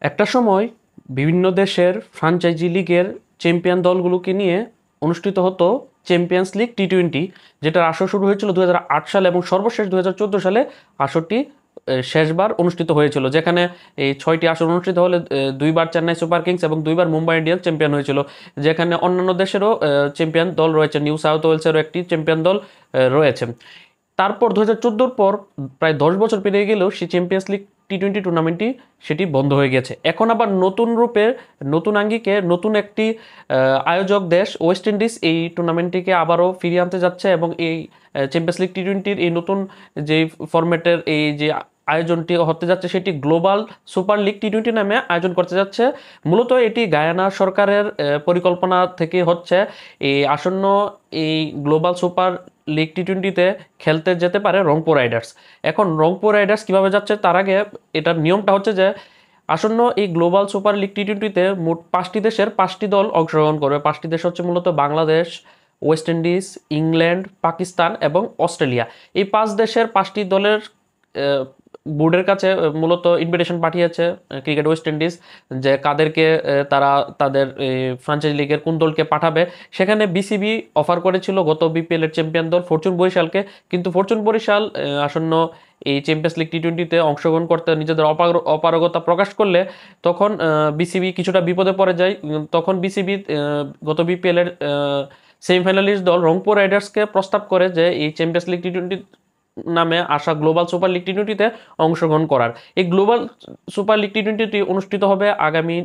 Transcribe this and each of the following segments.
একটা সময় বিভিন্ন দেশের ফ্রাঞ্চাইজি লিগের চ্যাম্পিয়ন দলগুলোকে নিয়ে অনুষ্ঠিত হতো চ্যাম্পিয়ন্স লিগ টি-20, যেটার আসর শুরু হয়েছিল 2008 সালে এবং সর্বশেষ 2014 সালে আসরটি শেষবার অনুষ্ঠিত হয়েছিল, যেখানে এই 6টি আসর অনুষ্ঠিত হলে দুইবার চেন্নাই সুপার কিংস এবং দুইবার মুম্বাই ইন্ডিয়ান্স চ্যাম্পিয়ন হয়েছিল। যেখানে অন্যান্য দেশেরও চ্যাম্পিয়ন দল রয়েছে, নিউ সাউথ ওয়েলসেরও একটি চ্যাম্পিয়ন দল রয়েছে। তারপর 2014 পর প্রায় 10 বছর পেরিয়ে গেলেও সেই চ্যাম্পিয়ন্স লিগ টি-20 টুর্নামেন্টটি সেটি বন্ধ হয়ে গেছে। এখন আবার নতুন রূপে, নতুন আঙ্গিকে, নতুন একটি আয়োজক দেশ ওয়েস্ট ইন্ডিজ এই টুর্নামেন্টটিকে আবারও ফিরিয়ে আনতে যাচ্ছে এবং এই চ্যাম্পিয়ন্স লিগ টি-20-র এই নতুন যে ফরম্যাটের এই যে আয়োজনটি হতে যাচ্ছে সেটি গ্লোবাল সুপার লিগ টি-20 নামে আয়োজন করতে যাচ্ছে। মূলত এটি গায়ানা সরকারের পরিকল্পনা থেকে হচ্ছে। এই আসন্ন এই গ্লোবাল সুপার লিগ টি-20-তে খেলতে যেতে পারে রংপুর রাইডার্স। এখন রংপুর রাইডার্স কীভাবে যাচ্ছে, তার আগে এটার নিয়মটা হচ্ছে যে আসন্ন এই গ্লোবাল সুপার লিগ টি-20-তে মোট 5টি দেশের 5টি দল অংশগ্রহণ করবে। 5টি দেশ হচ্ছে মূলত Bangladesh, West Indies, England, Pakistan এবং অস্ট্রেলিয়া। এই 5 দেশের 5টি দলের বোর্ডের কাছে মূলত ইনভিটেশন পাঠিয়েছে ক্রিকেট ওয়েস্ট ইন্ডিজ, যে কাদেরকে তারা তাদের ফ্রাঞ্চাইজি লিগের কোন দলকে পাঠাবে। সেখানে বিসিবি অফার করেছিল গত বিপিএল এর চ্যাম্পিয়ন দল ফরচুন বরিশালকে, কিন্তু ফরচুন বরিশাল আসন্ন এই চ্যাম্পিয়ন্স লিগ টি-20-তে অংশগ্রহণ করতে নিজেদের অপারগতা প্রকাশ করলে তখন বিসিবি কিছুটা বিপদে পড়ে যায়। তখন বিসিবি গত বিপিএল এর সেমিফাইনালিস্ট দল রংপুর রাইডার্সকে প্রস্তাব করে যে এই চ্যাম্পিয়ন্স লিগ টি-20 নামে আসা গ্লোবাল সুপার লিগ টি-20-তে অংশগ্রহণ করার। এই গ্লোবাল সুপার লিগ টি-20টি অনুষ্ঠিত হবে আগামী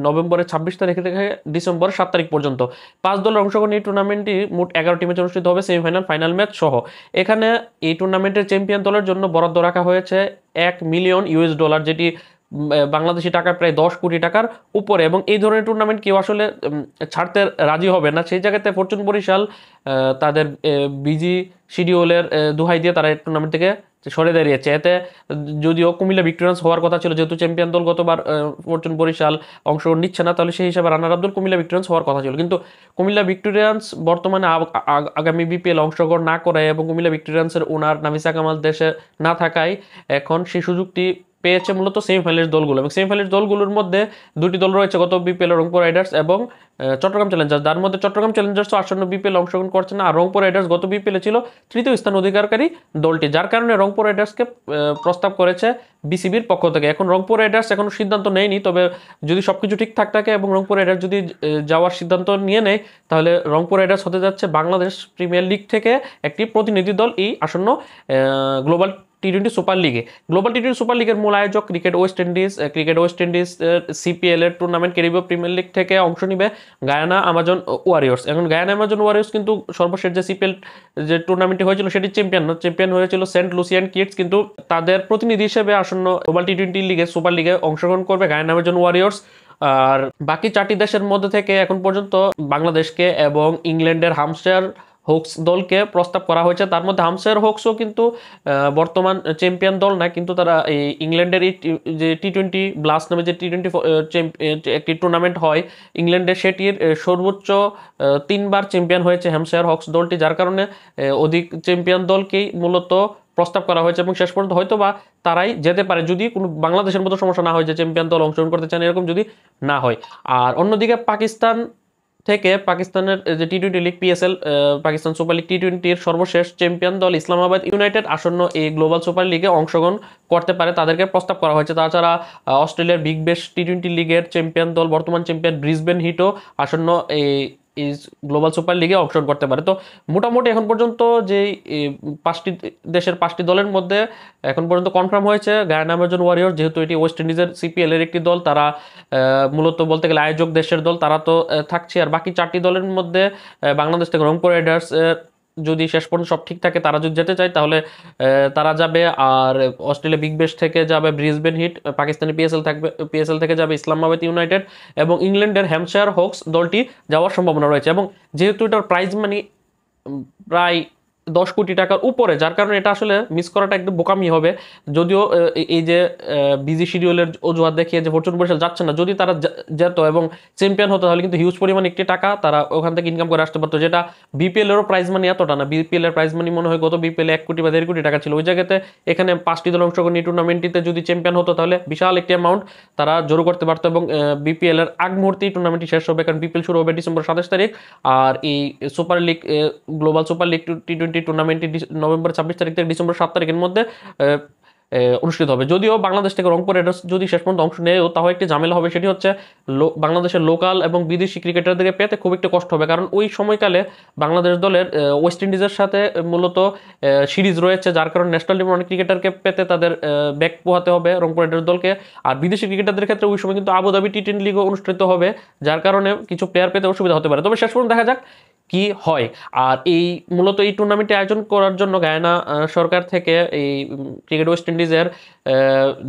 নভেম্বরের 26 তারিখ থেকে ডিসেম্বরের 7 তারিখ পর্যন্ত। 5 দলের অংশগ্রহণ এই টুর্নামেন্টটি মোট 11টি ম্যাচ অনুষ্ঠিত হবে, সেমিফাইনাল, ফাইনাল ম্যাচ সহ। এখানে এই টুর্নামেন্টের চ্যাম্পিয়ন দলের জন্য বরাদ্দ রাখা হয়েছে $1 মিলিয়ন, যেটি বাংলাদেশি টাকায় প্রায় 10 কোটি টাকার উপরে। এবং এই ধরনের টুর্নামেন্ট কেউ আসলে ছাড়তে রাজি হবে না। সেই জায়গাতে ফরচুন বরিশাল তাদের বিজি শিডিউলের দোহাই দিয়ে তারা এই টুর্নামেন্ট থেকে সরে দাঁড়িয়েছে। এতে যদিও কুমিল্লা ভিক্টোরিয়ান্স হওয়ার কথা ছিল, যেহেতু চ্যাম্পিয়ন দল গতবার ফরচুন বরিশাল অংশগ্রহণ নিচ্ছে না, তাহলে সেই হিসাবে রানার আপ দল কুমিল্লা ভিক্টোরিয়ান্স হওয়ার কথা ছিল। কিন্তু কুমিল্লা ভিক্টোরিয়ান্স বর্তমানে আগামী বিপিএল অংশগ্রহণ না করে এবং কুমিল্লা ভিক্টোরিয়ান্সের ওনার নাফিসা কামাল দেশে না থাকায় এখন সেই সুযোগটি পেয়েছে মূলত সেমিফাইনালিস্ট দলগুলো। এবং সেমিফাইনালিস্ট দলগুলোর মধ্যে 2টি দল রয়েছে গত বিপিএল রংপুর রাইডার্স এবং চট্টগ্রাম চ্যালেঞ্জার্স, যার মধ্যে চট্টগ্রাম চ্যালেঞ্জার্সও আসন্ন বিপিএল অংশগ্রহণ করছে না। আর রংপুর রাইডার্স গত বিপিএলে ছিল 3য় স্থান অধিকারকারী দলটি, যার কারণে রংপুর রাইডার্সকে প্রস্তাব করেছে বিসিবির পক্ষ থেকে। এখন রংপুর রাইডার্স এখনো সিদ্ধান্ত নেয়নি, তবে যদি সবকিছু ঠিকঠাক থাকে এবং রংপুর রাইডার্স যদি যাওয়ার সিদ্ধান্ত নিয়ে নেয়, তাহলে রংপুর রাইডার্স হতে যাচ্ছে বাংলাদেশ প্রিমিয়ার লিগ থেকে একটি প্রতিনিধি দল এই আসন্ন গ্লোবাল টি-20 সুপার লিগে। গ্লোবাল টি-20 সুপার লিগের মূল আয়োজক ক্রিকেট ওয়েস্ট ইন্ডিজ সিপিএল এর টুর্নামেন্ট ক্যারিবীয় প্রিমিয়ার লিগ থেকে অংশ নিবে গায়ানা আমাজন ওয়ারিয়র্স। এখন গায়ানা আমাজন ওয়ারিয়র্স কিন্তু সর্বশেষ যে সিপিএল যে টুর্নামেন্টটি হয়েছিল সেটি চ্যাম্পিয়ন হয়েছিল সেন্ট লুসিয়ান কিডস, কিন্তু তাদের প্রতিনিধি হিসেবে আসন্ন গ্লোবাল টি-20 লিগে সুপার লিগে অংশগ্রহণ করবে গায়ানা আমাজন ওয়ারিয়র্স। আর বাকি 4টি দেশের মধ্যে থেকে এখন পর্যন্ত বাংলাদেশকে এবং ইংল্যান্ডের হামশায়ার হোক্স দলকে প্রস্তাব করা হয়েছে। তার মধ্যে হামশায়ার হোক্সও কিন্তু বর্তমান চ্যাম্পিয়ন দল না, কিন্তু তারা এই ইংল্যান্ডের এই যে টি-20 ব্লাস্ট নামে যে টি-20 একটি টুর্নামেন্ট হয় ইংল্যান্ডে, সেটির সর্বোচ্চ 3বার চ্যাম্পিয়ন হয়েছে হ্যাম্পশায়ার হক্স দলটি, যার কারণে অধিক চ্যাম্পিয়ন দলকেই মূলত প্রস্তাব করা হয়েছে। এবং শেষ পর্যন্ত হয়তো বা তারাই যেতে পারে যদি কোনো বাংলাদেশের মতো সমস্যা না হয় যে চ্যাম্পিয়ন দল অংশগ্রহণ করতে চান, এরকম যদি না হয়। আর অন্যদিকে পাকিস্তান থেকে পাকিস্তানের যে টি-20 league PSL, Pakistan super league টি-20-র সর্বশেষ চ্যাম্পিয়ন দল ইসলামাবাদ ইউনাইটেড আসন্ন এই গ্লোবাল সুপার লিগে অংশগ্রহণ করতে পারে, তাদেরকে প্রস্তাব করা হয়েছে। তাছাড়া অস্ট্রেলিয়ার বিগ ব্যাশ টি-20 লিগের চ্যাম্পিয়ন দল বর্তমান চ্যাম্পিয়ন ব্রিসবেন হিটও আসন্ন এই গ্লোবাল সুপার লিগে অংশগ্রহণ করতে পারে। তো মোটামুটি এখন পর্যন্ত যে 5টি দেশের 5টি দলের মধ্যে এখন পর্যন্ত কনফার্ম হয়েছে গায়ানা আমাজন ওয়ারিয়র, যেহেতু এটি ওয়েস্ট ইন্ডিজের সিপিএল এর একটি দল, তারা মূলত বলতে গেলে আয়োজক দেশের দল, তারা তো থাকছে। আর বাকি 4টি দলের মধ্যে বাংলাদেশ থেকে রংপুর রাইডার্স যদি শেষ পর্যন্ত সব ঠিক থাকে, তারা যদি যেতে চায় তাহলে তারা যাবে। আর অস্ট্রেলিয়া বিগ ব্যাশ থেকে যাবে ব্রিসবেন হিট, পাকিস্তানি পিএসএল থেকে যাবে ইসলামাবাদ ইউনাইটেড, এবং ইংল্যান্ডের হ্যাম্পশায়ার হোক্স দলটি যাওয়ার সম্ভাবনা রয়েছে। এবং যেহেতু এটার প্রাইজ মানি প্রায় 10 কোটি টাকার উপরে, যার কারণে এটা আসলে মিস করাটা একদম বোকামি হবে। যদিও এই যে বিজি শিডিউলের অজুহাত দেখিয়ে যে ফরচুন বরিশাল যাচ্ছে না, যদি তারা যেত এবং চ্যাম্পিয়ন হতো তাহলে কিন্তু হিউজ পরিমাণ একটি টাকা তারা ওখান থেকে ইনকাম করে আসতে পারতো, যেটা বিপিএল এরও প্রাইজ মানি এতটা না। বিপিএল এর প্রাইজ মানি মনে হয় গত বিপিএল 1 কোটি বা 1.5 কোটি টাকা ছিল। ওই জায়গাতে এখানে 5টি দল অংশগ্রহণ এই টুর্নামেন্টটিতে যদি চ্যাম্পিয়ন হতো তাহলে বিশাল একটি অ্যামাউন্ট তারা জড়ো করতে পারতো, এবং বিপিএল এর আগ মুহূর্তে টুর্নামেন্টটি শেষ হবে, কারণ বিপিএল শুরু হবে ডিসেম্বর 27 তারিখ। আর এই super league, global super league টি20 টুর্নামেন্টটি নভেম্বর 26 তারিখ থেকে ডিসেম্বর 7 তারিখের মধ্যে অনুষ্ঠিত হবে। যদিও বাংলাদেশ থেকে রংপুর রাইডার্স যদি শেষ পর্যন্ত অংশ নেয়ও, তাও একটি ঝামেলা হবে, সেটি হচ্ছে বাংলাদেশের লোকাল এবং বিদেশি ক্রিকেটারদেরকে পেতে খুব একটু কষ্ট হবে, কারণ ওই সময়কালে বাংলাদেশ দলের ওয়েস্ট ইন্ডিজের সাথে মূলত সিরিজ রয়েছে, যার কারণে ন্যাশনাল টিমের অনেক ক্রিকেটারকে পেতে তাদের ব্যাক পোহাতে হবে রংপুর রাইডার্স দলকে। আর বিদেশি ক্রিকেটারদের ক্ষেত্রে ওই সময় কিন্তু আবুধাবি টি10 লিগও অনুষ্ঠিত হবে, যার কারণে কিছু প্লেয়ার পেতে অসুবিধা হতে পারে। তবে শেষ পর্যন্ত দেখা যাক কি হয়। আর এই মূলত এই টুর্নামেন্টটি আয়োজন করার জন্য গায়ানা সরকার থেকে এই ক্রিকেট ওয়েস্ট ইন্ডিজের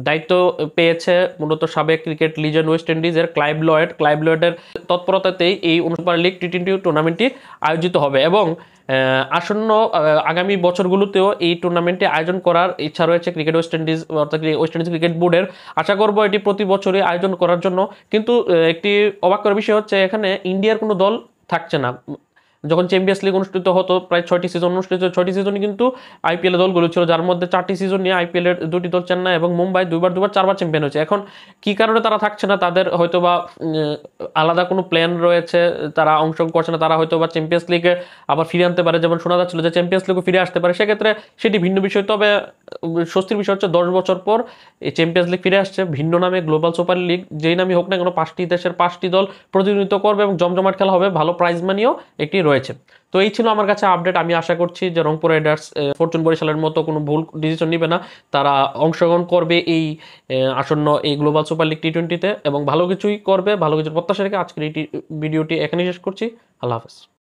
দায়িত্ব পেয়েছে মূলত সাবেক ক্রিকেট লিজেন্ড ওয়েস্ট ইন্ডিজের ক্লাইভ লয়েডের তৎপরতাতেই এই সুপার লিগ টি20 টুর্নামেন্টটি আয়োজিত হবে, এবং আসন্ন আগামী বছরগুলোতেও এই টুর্নামেন্টটি আয়োজন করার ইচ্ছা রয়েছে ক্রিকেট ওয়েস্ট ইন্ডিজ অর্থাৎ ওয়েস্ট ইন্ডিজ ক্রিকেট বোর্ডের। আশা করব এটি প্রতি বছরই আয়োজন করার জন্য। কিন্তু একটি অবাক করার বিষয় হচ্ছে এখানে ইন্ডিয়ার কোনো দল থাকছে না। যখন চ্যাম্পিয়ন্স লিগ অনুষ্ঠিত হতো, প্রায় 6টি সিজন অনুষ্ঠিত, 6টি সিজনই কিন্তু আইপিএল দলগুলো ছিল, যার মধ্যে 4টি সিজন নিয়ে আইপিএল এর 2টি দল চেন্নাই এবং মুম্বাই দুবার 4বার চ্যাম্পিয়ন হয়েছে। এখন কি কারণে তারা থাকছে না, তাদের হয়তো বা আলাদা কোনো প্ল্যান রয়েছে, তারা অংশগ্রহণ করছে না, তারা হয়তো বা চ্যাম্পিয়ন্স লিগে আবার ফিরে আনতে পারে, যেমন শোনা যাচ্ছিল যে চ্যাম্পিয়ন্স লিগও ফিরে আসতে পারে, সেক্ষেত্রে সেটি ভিন্ন বিষয়। তবে স্বস্তির বিষয় হচ্ছে 10 বছর পর এই চ্যাম্পিয়ন্স লিগ ফিরে আসছে ভিন্ন নামে, গ্লোবাল সুপার লিগ, যেই নামই হোক না কেন 5টি দেশের 5টি দল প্রতিনিধিত্ব করবে এবং জমজমাট খেলা হবে, ভালো প্রাইজ মানিও একটি রয়েছে। তো এই ছিল আমার কাছে আপডেট। আমি আশা করছি যে রংপুর রাইডার্স ফরচুন বরিশালের মতো কোনো ভুল ডিসিশন নেবে না, তারা অংশগ্রহণ করবে এই আসন্ন এই গ্লোবাল সুপার লিগ টি20তে এবং ভালো কিছুই করবে, ভালো কিছুর প্রত্যাশা রেখে আজকের এই ভিডিওটি এখানেই শেষ করছি। আল্লাহ হাফেজ।